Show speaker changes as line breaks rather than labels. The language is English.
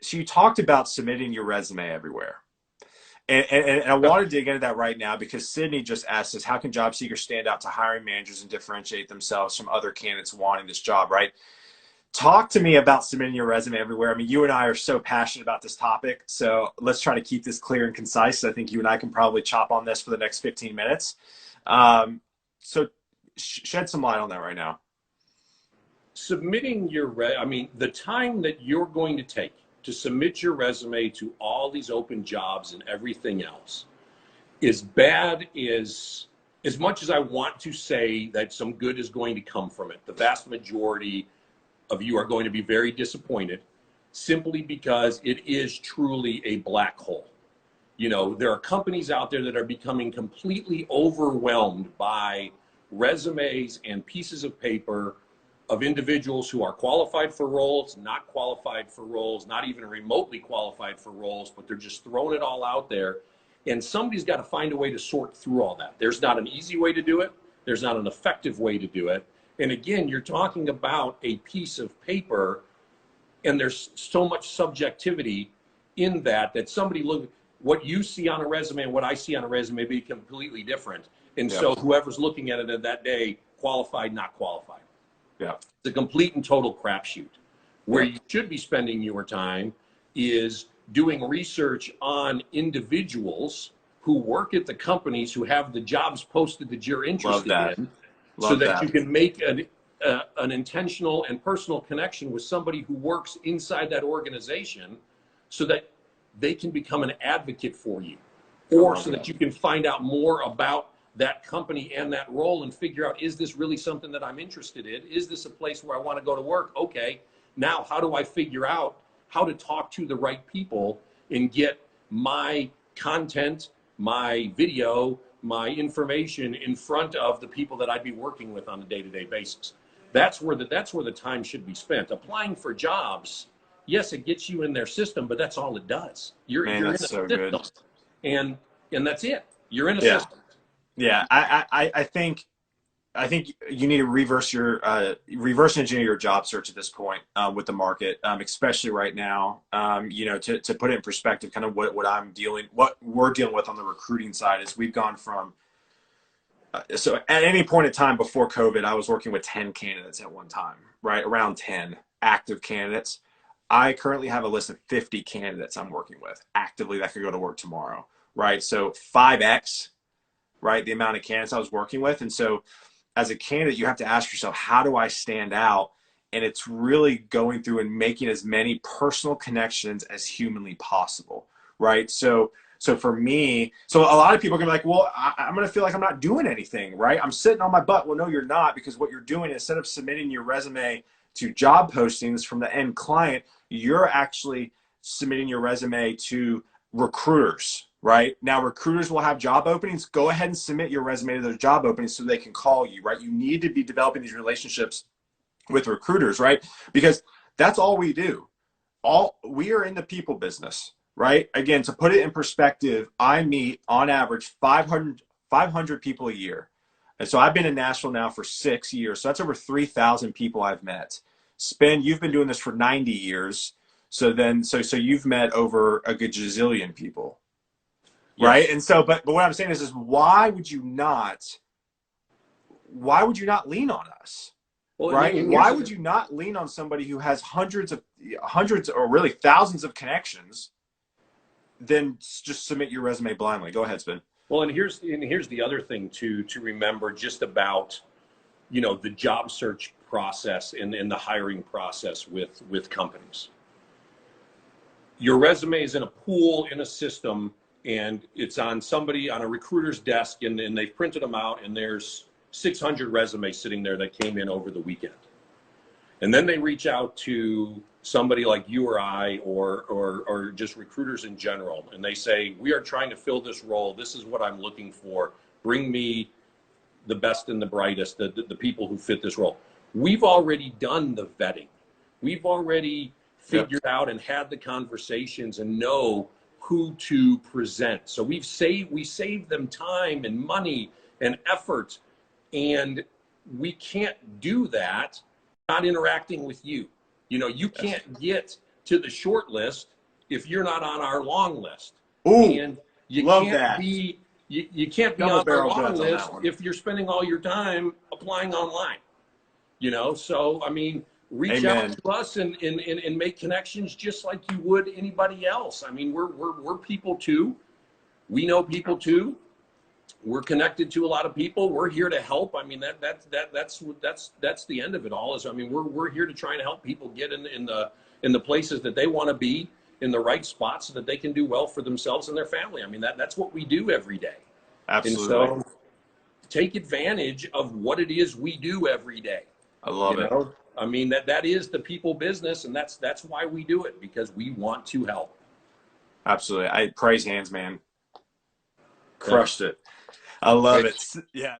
so you talked about submitting your resume everywhere. And I want to dig into that right now because Sydney just asked us, how can job seekers stand out to hiring managers and differentiate themselves from other candidates wanting this job, right? Talk to me about submitting your resume everywhere. I mean, you and I are so passionate about this topic, so let's try to keep this clear and concise. I think you and I can probably chop on this for the next 15 minutes. So shed some light on that right now.
Submitting your I mean, the time that you're going to take to submit your resume to all these open jobs and everything else is bad. Is as much as I want to say that some good is going to come from it, the vast majority of you are going to be very disappointed simply because it is truly a black hole. You know, there are companies out there that are becoming completely overwhelmed by resumes and pieces of paper of individuals who are qualified for roles, not qualified for roles, not even remotely qualified for roles, but they're just throwing it all out there. And somebody's got to find a way to sort through all that. There's not an easy way to do it. There's not an effective way to do it. And again, you're talking about a piece of paper, and there's so much subjectivity in that, that somebody what you see on a resume and what I see on a resume be completely different. And so whoever's looking at it that day, qualified, not qualified.
Yeah.
It's a complete and total crapshoot. Where you should be spending your time is doing research on individuals who work at the companies who have the jobs posted that you're interested in, so that you can make an intentional and personal connection with somebody who works inside that organization, so that they can become an advocate for you, or so that you can find out more about that company and that role and figure out, is this really something that I'm interested in? Is this a place where I want to go to work? Okay, now how do I figure out how to talk to the right people and get my content, my video, my information in front of the people that I'd be working with on a day-to-day basis? That's where the time should be spent. Applying for jobs, yes, it gets you in their system, but that's all it does. You're in a system, and that's it. You're in a system.
Yeah, I think you need to reverse engineer your job search at this point with the market, especially right now. You know, to put it in perspective, kind of what we're dealing with on the recruiting side is we've gone from so at any point in time before COVID, I was working with 10 candidates at one time, right? Around 10 active candidates. I currently have a list of 50 candidates I'm working with actively that could go to work tomorrow, right? So 5x, right, the amount of candidates I was working with. And so as a candidate, you have to ask yourself, how do I stand out? And it's really going through and making as many personal connections as humanly possible, right? So for me, so a lot of people are gonna be like, well, I'm gonna feel like I'm not doing anything, right? I'm sitting on my butt. Well, no, you're not, because what you're doing, instead of submitting your resume to job postings from the end client, you're actually submitting your resume to recruiters, right? Now, recruiters will have job openings. Go ahead and submit your resume to those job openings so they can call you, right? You need to be developing these relationships with recruiters, right? Because that's all we do. We are in the people business, right? Again, to put it in perspective, I meet on average 500 people a year. And so I've been in Nashville now for 6 years. So that's over 3,000 people I've met. Spin, you've been doing this for 90 years. So you've met over a gajillion people. Yes. Right. And so, but what I'm saying is why would you not lean on us? Well, right. Why would you not lean on somebody who has hundreds or really thousands of connections, then just submit your resume blindly? Go ahead, Spin.
Well, and here's the other thing to remember just about, you know, the job search process and the hiring process with companies. Your resume is in a pool, in a system, and it's on a recruiter's desk, and they've printed them out, and there's 600 resumes sitting there that came in over the weekend. And then they reach out to somebody like you or I, or just recruiters in general, and they say, we are trying to fill this role. This is what I'm looking for. Bring me the best and the brightest, the people who fit this role. We've already done the vetting. We've already figured out and had the conversations and know who to present. So we saved them time and money and effort, and we can't do that not interacting with you. You know, you can't get to the short list if you're not on our long list.
Ooh,
And you
love
can't
that.
be you can't be
Double
on our
barrel
long
guns on
list
that one.
if you're spending all your time applying online. So I mean, reach out
Amen.
to us and make connections just like you would anybody else. I mean, we're people too. We know people too. We're connected to a lot of people. We're here to help. I mean, that's the end of it all. Is, I mean, we're here to try and help people get in the places that they want to be, in the right spots, so that they can do well for themselves and their family. I mean, that's what we do every day.
Absolutely.
And so take advantage of what it is we do every day.
I love it.
I mean, that is the people business, and that's why we do it, because we want to help.
Absolutely. Praise hands, man. Crushed it. I love it. Yeah.